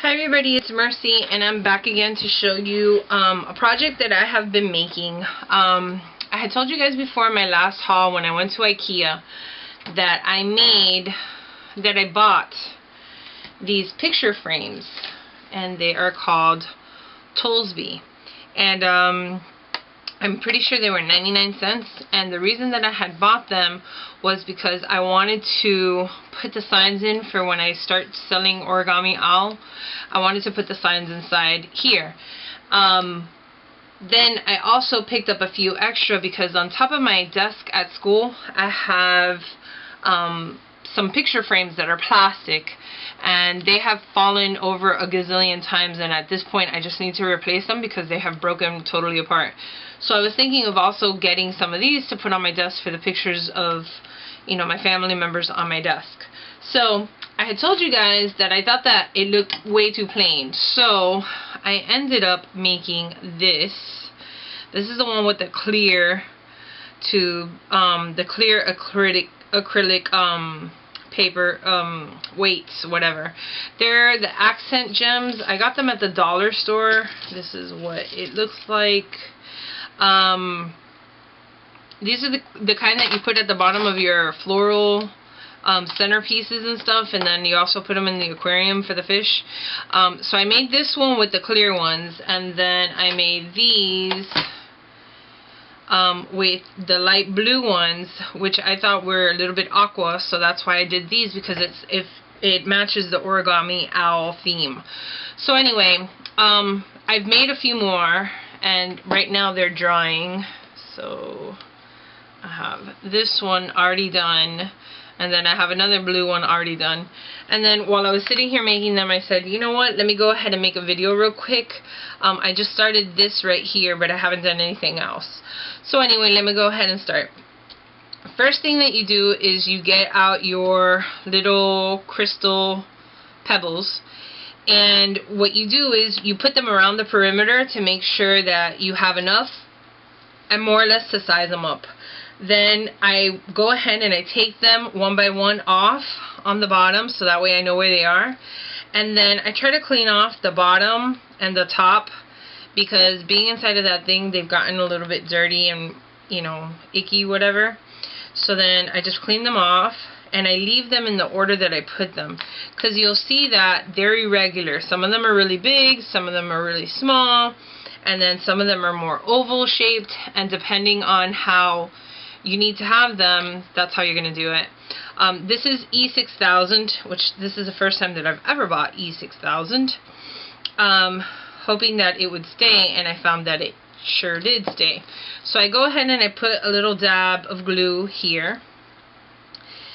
Hi everybody, it's Mercy and I'm back again to show you a project that I have been making. I had told you guys before in my last haul when I went to Ikea that I bought these picture frames, and they are called Tollsby, and I'm pretty sure they were 99 cents, and the reason that I had bought them was because I wanted to put the signs in for when I start selling Origami Owl. I wanted to put the signs inside here. Then I also picked up a few extra because on top of my desk at school I have some picture frames that are plastic, and they have fallen over a gazillion times, and at this point I just need to replace them because they have broken totally apart. So I was thinking of also getting some of these to put on my desk for the pictures of, you know, my family members on my desk. So I had told you guys that I thought that it looked way too plain, so I ended up making this. This is the one with the clear tube, the clear acrylic paper, weights, whatever. They're the accent gems. I got them at the dollar store. This is what it looks like. These are the kind that you put at the bottom of your floral centerpieces and stuff, and then you also put them in the aquarium for the fish. So I made this one with the clear ones, and then I made these with the light blue ones, which I thought were a little bit aqua, so that's why I did these, because it matches the Origami Owl theme. So anyway, I've made a few more, and right now they're drying. So I have this one already done, and then I have another blue one already done. And then while I was sitting here making them, I said, you know what, let me go ahead and make a video real quick. I just started this right here, but I haven't done anything else. So anyway, let me go ahead and start. First thing that you do is you get out your little crystal pebbles, and what you do is you put them around the perimeter to make sure that you have enough, and more or less to size them up. Then I go ahead and I take them one by one off on the bottom, so that way I know where they are. And then I try to clean off the bottom and the top, because being inside of that thing, they've gotten a little bit dirty and, you know, icky, whatever. So then I just clean them off, and I leave them in the order that I put them, because you'll see that they're irregular. Some of them are really big, some of them are really small, and then some of them are more oval shaped, and depending on how you need to have them, that's how you're going to do it. This is E6000, which this is the first time that I've ever bought E6000, hoping that it would stay, and I found that it sure did stay. So I go ahead and I put a little dab of glue here,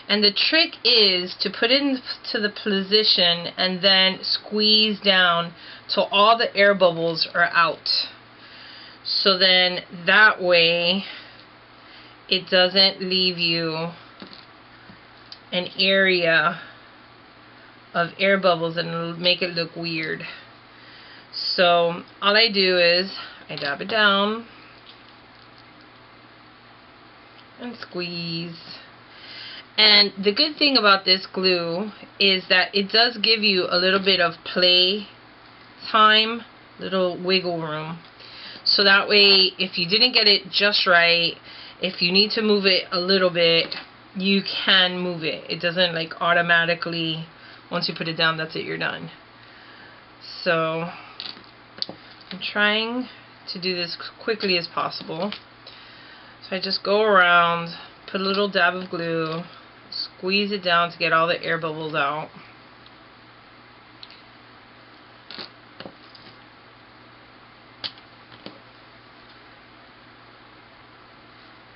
and the trick is to put it into the position and then squeeze down till all the air bubbles are out. So then that way it doesn't leave you an area of air bubbles, and it'll make it look weird. So all I do is I dab it down and squeeze. And the good thing about this glue is that it does give you a little bit of play time, little wiggle room. So that way, if you didn't get it just right, if you need to move it a little bit, you can move it. It doesn't like automatically, once you put it down, that's it, you're done. So I'm trying to do this quickly as possible. So I just go around, put a little dab of glue, squeeze it down to get all the air bubbles out.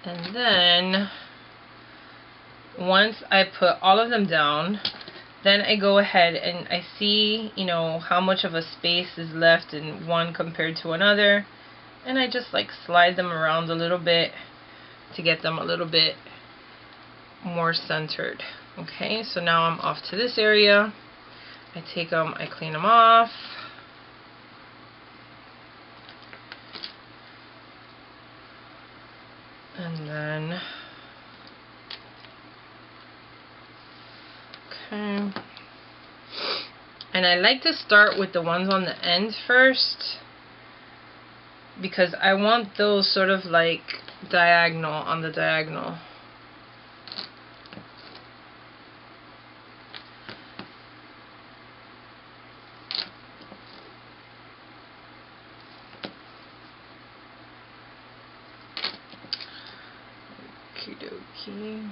And then once I put all of them down, then I go ahead and I see, you know, how much of a space is left in one compared to another, and I just like slide them around a little bit to get them a little bit more centered. Okay, so now I'm off to this area. I take them, I clean them off. And then, okay, And I like to start with the ones on the end first, because I want those sort of like diagonal on the diagonal. Okie dokie.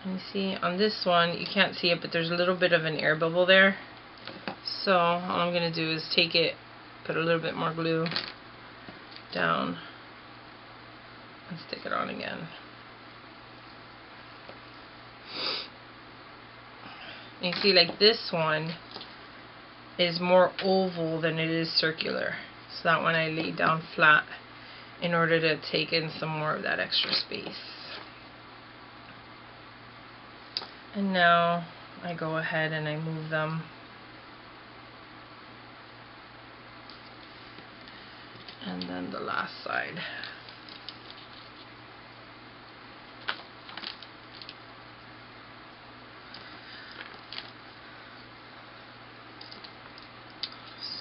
And you see on this one, you can't see it, but there's a little bit of an air bubble there. So all I'm going to do is take it, put a little bit more glue down, and stick it on again. And you see, like, this one is more oval than it is circular. So that one I laid down flat in order to take in some more of that extra space. And now I go ahead and I move them. And then the last side.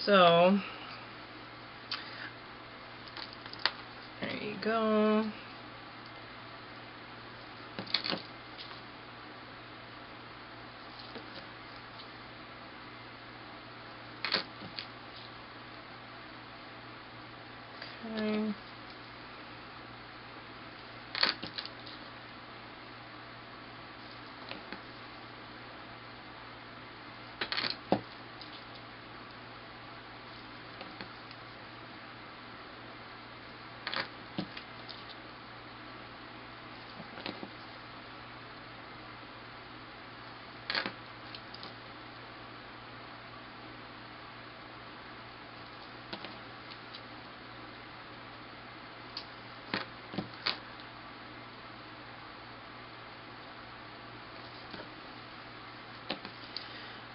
So there you go. Okay.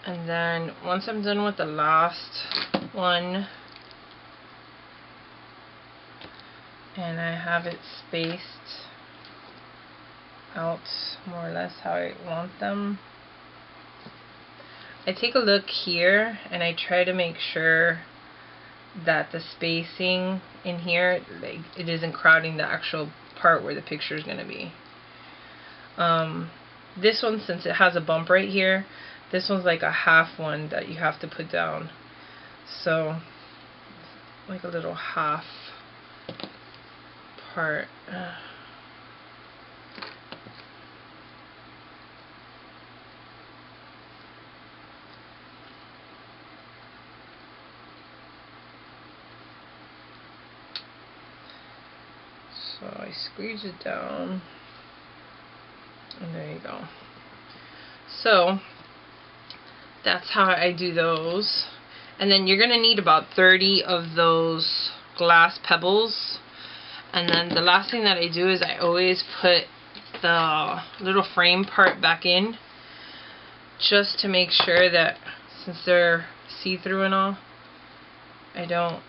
And then once I'm done with the last one, and I have it spaced out more or less how I want them, I take a look here and I try to make sure that the spacing in here, like, it isn't crowding the actual part where the picture is going to be. This one, since it has a bump right here, this one's like a half one that you have to put down. So, like a little half part. So I squeeze it down, and there you go. So that's how I do those. And then you're gonna need about 30 of those glass pebbles. And then the last thing that I do is I always put the little frame part back in, just to make sure that, since they're see-through and all, I don't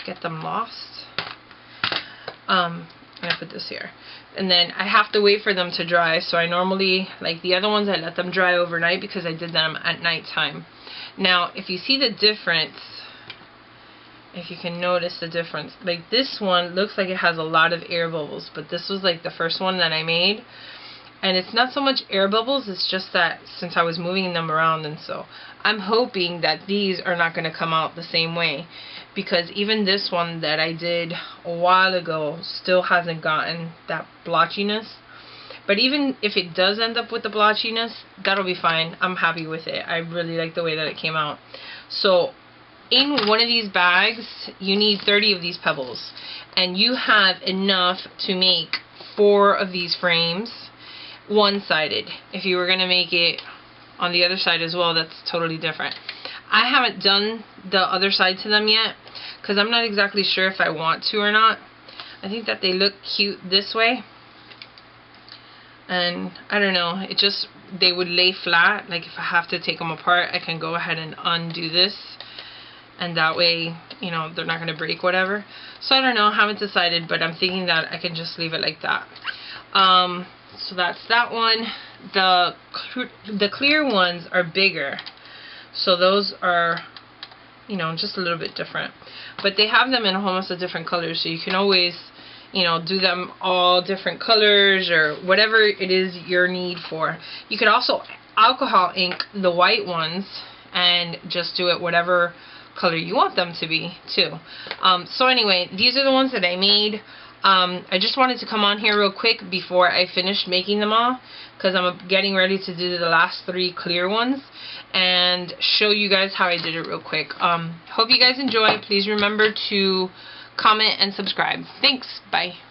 get them lost. I'm gonna put this here, and then I have to wait for them to dry. So I normally, like the other ones, I let them dry overnight because I did them at nighttime. Now if you see the difference, if you can notice the difference, like this one looks like it has a lot of air bubbles, but this was like the first one that I made, and it's not so much air bubbles, it's just that since I was moving them around. And so I'm hoping that these are not going to come out the same way, because even this one that I did a while ago still hasn't gotten that blotchiness. But even if it does end up with the blotchiness, that'll be fine. I'm happy with it. I really like the way that it came out. So in one of these bags, you need 30 of these pebbles, and you have enough to make 4 of these frames, one-sided. If you were going to make it on the other side as well, that's totally different. I haven't done the other side to them yet, because I'm not exactly sure if I want to or not. I think that they look cute this way, and I don't know, it just, they would lay flat. Like if I have to take them apart, I can go ahead and undo this, and that way, you know, they're not going to break, whatever. So I don't know, I haven't decided, but I'm thinking that I can just leave it like that. So that's that one. The clear ones are bigger, so those are, you know, just a little bit different. But they have them in almost a different colors, so you can always, you know, do them all different colors or whatever it is your need for. You could also alcohol ink the white ones and just do it whatever color you want them to be too. So anyway, these are the ones that I made. I just wanted to come on here real quick before I finished making them all, because I'm getting ready to do the last 3 clear ones and show you guys how I did it real quick. Hope you guys enjoy. Please remember to comment and subscribe. Thanks. Bye.